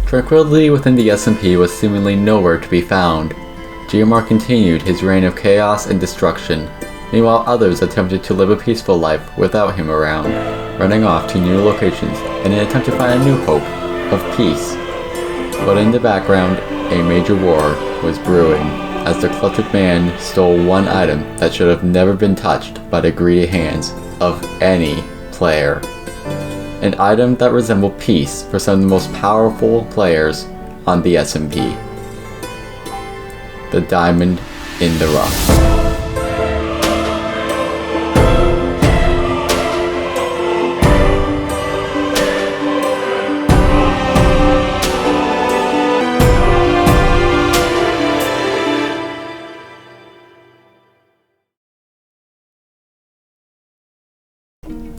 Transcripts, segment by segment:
Tranquility within the SMP was seemingly nowhere to be found. GMR continued his reign of chaos and destruction. Meanwhile, others attempted to live a peaceful life without him around, running off to new locations in an attempt to find a new hope of peace. But in the background, a major war was brewing, as the cluttered man stole one item that should have never been touched by the greedy hands of any player. An item that resembled peace for some of the most powerful players on the SMP. The diamond in the rough.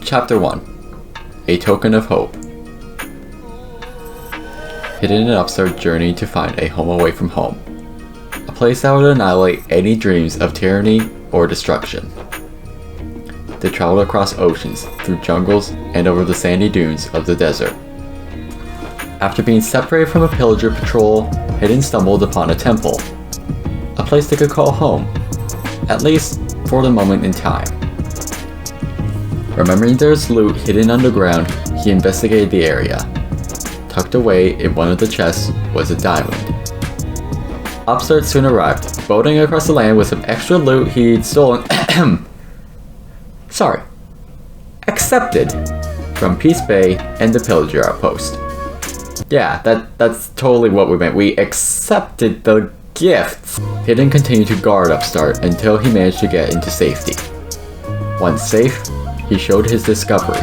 Chapter 1. A Token of Hope. Hidden and Upstart journeyed to find a home away from home. A place that would annihilate any dreams of tyranny or destruction. They traveled across oceans, through jungles, and over the sandy dunes of the desert. After being separated from a pillager patrol, Hidden stumbled upon a temple. A place they could call home, at least for the moment in time. Remembering there's loot hidden underground, he investigated the area. Tucked away in one of the chests was a diamond. Upstart soon arrived, boating across the land with some extra loot he'd stolen accepted from Peace Bay and the pillager outpost. Yeah, that's totally what we meant. We accepted the gifts. Hidden continued to guard Upstart until he managed to get into safety. Once safe, he showed his discovery.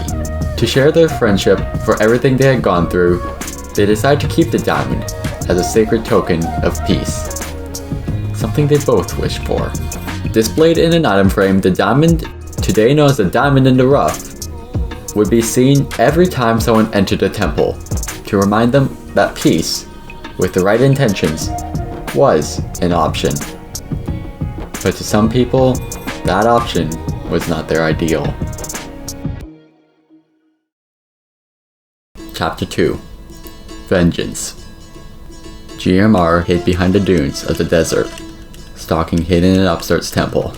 To share their friendship for everything they had gone through, they decided to keep the diamond as a sacred token of peace. Something they both wished for. Displayed in an item frame, the diamond, today known as the diamond in the rough, would be seen every time someone entered a temple, to remind them that peace, with the right intentions, was an option. But to some people, that option was not their ideal. Chapter 2. Vengeance. GMR hid behind the dunes of the desert, stalking Hidden in Upstart's temple.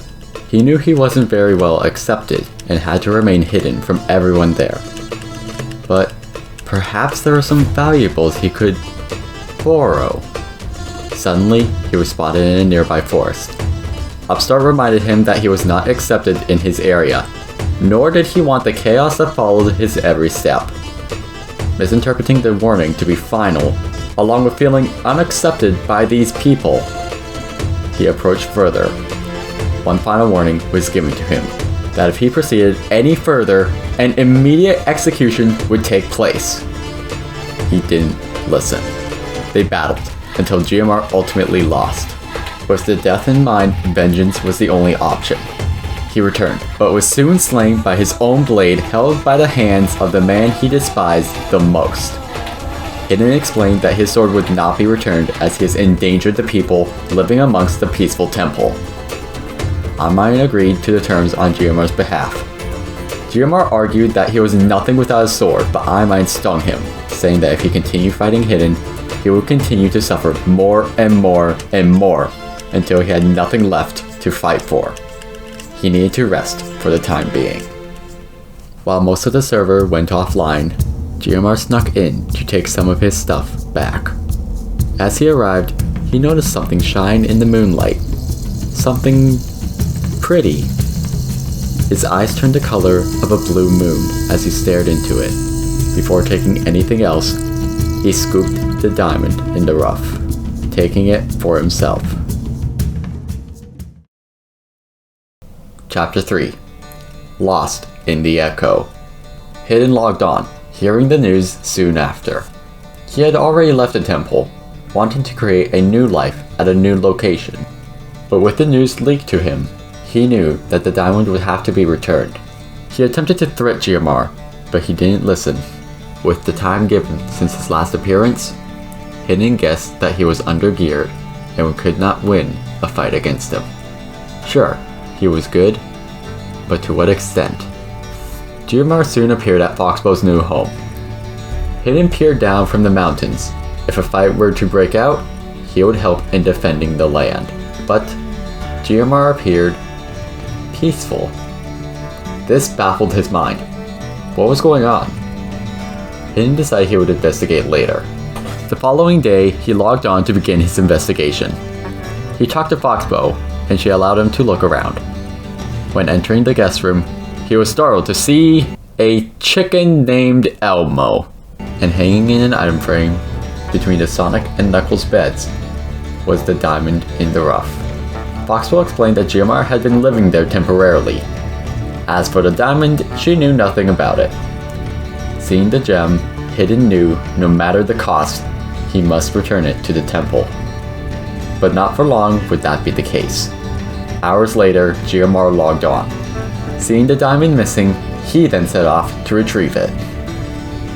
He knew he wasn't very well accepted and had to remain hidden from everyone there. But perhaps there were some valuables he could borrow. Suddenly, he was spotted in a nearby forest. Upstart reminded him that he was not accepted in his area, nor did he want the chaos that followed his every step. Misinterpreting the warning to be final, along with feeling unaccepted by these people, he approached further. One final warning was given to him, that if he proceeded any further, an immediate execution would take place. He didn't listen. They battled, until GMR ultimately lost. With the death in mind, vengeance was the only option. He returned, but was soon slain by his own blade held by the hands of the man he despised the most. Hidden explained that his sword would not be returned as he has endangered the people living amongst the peaceful temple. Mayan agreed to the terms on GMR's behalf. GMR argued that he was nothing without a sword, but Mayan stung him, saying that if he continued fighting Hidden, he would continue to suffer more and more and more until he had nothing left to fight for. He needed to rest for the time being. While most of the server went offline, GMR snuck in to take some of his stuff back. As he arrived, he noticed something shine in the moonlight. Something pretty. His eyes turned the color of a blue moon as he stared into it. Before taking anything else, he scooped the diamond in the rough, taking it for himself. Chapter 3. Lost in the Echo. Hidden logged on, hearing the news soon after. He had already left the temple, wanting to create a new life at a new location. But with the news leaked to him, he knew that the diamond would have to be returned. He attempted to threat GMR, but he didn't listen. With the time given since his last appearance, Hidden guessed that he was undergeared and could not win a fight against him. Sure, he was good, but to what extent? GMR soon appeared at Foxbow's new home. Hidden peered down from the mountains, If a fight were to break out, he would help in defending the land. But GMR appeared peaceful. This baffled his mind. What was going on? Hidden decided he would investigate later. The following day, he logged on to begin his investigation. He talked to Foxbow, and she allowed him to look around. When entering the guest room, he was startled to see a chicken named Elmo, and hanging in an item frame between the Sonic and Knuckles beds was the diamond in the rough. Foxbow explained that GMR had been living there temporarily. As for the diamond, she knew nothing about it. Seeing the gem, Hidden knew no matter the cost, he must return it to the temple. But not for long would that be the case. Hours later, GMR logged on. Seeing the diamond missing, he then set off to retrieve it.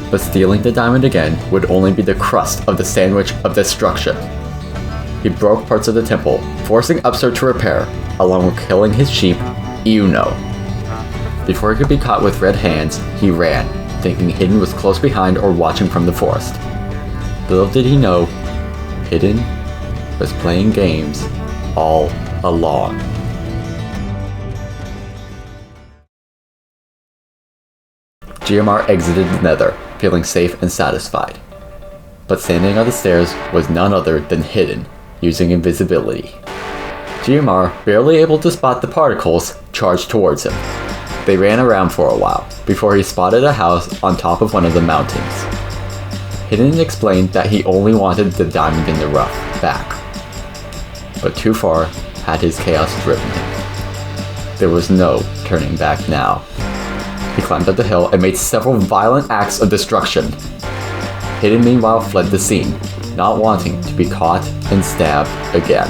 But stealing the diamond again would only be the crust of the sandwich of destruction. He broke parts of the temple, forcing Upstart to repair, along with killing his sheep, Uno. Before he could be caught with red hands, he ran, thinking Hidden was close behind or watching from the forest. Little did he know, Hidden was playing games all along. GMR exited the Nether, feeling safe and satisfied. But standing on the stairs was none other than Hidden, using invisibility. GMR, barely able to spot the particles, charged towards him. They ran around for a while, before he spotted a house on top of one of the mountains. Hidden explained that he only wanted the diamond in the rough back, but too far had his chaos driven him. There was no turning back now. He climbed up the hill and made several violent acts of destruction. Hidden meanwhile fled the scene, not wanting to be caught and stabbed again.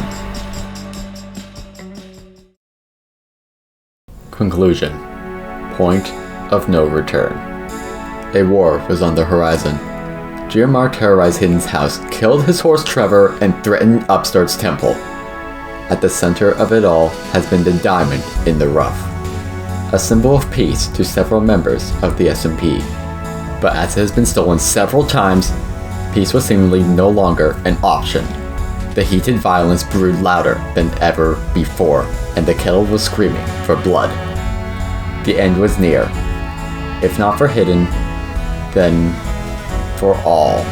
Conclusion. Point of no return. A war was on the horizon. GMR terrorized Hidden's house, killed his horse Trevor, and threatened Upstart's temple. At the center of it all has been the diamond in the rough, a symbol of peace to several members of the SMP. But as it has been stolen several times, peace was seemingly no longer an option. The heated violence brewed louder than ever before, and the kettle was screaming for blood. The end was near. If not for Hidden, then for all.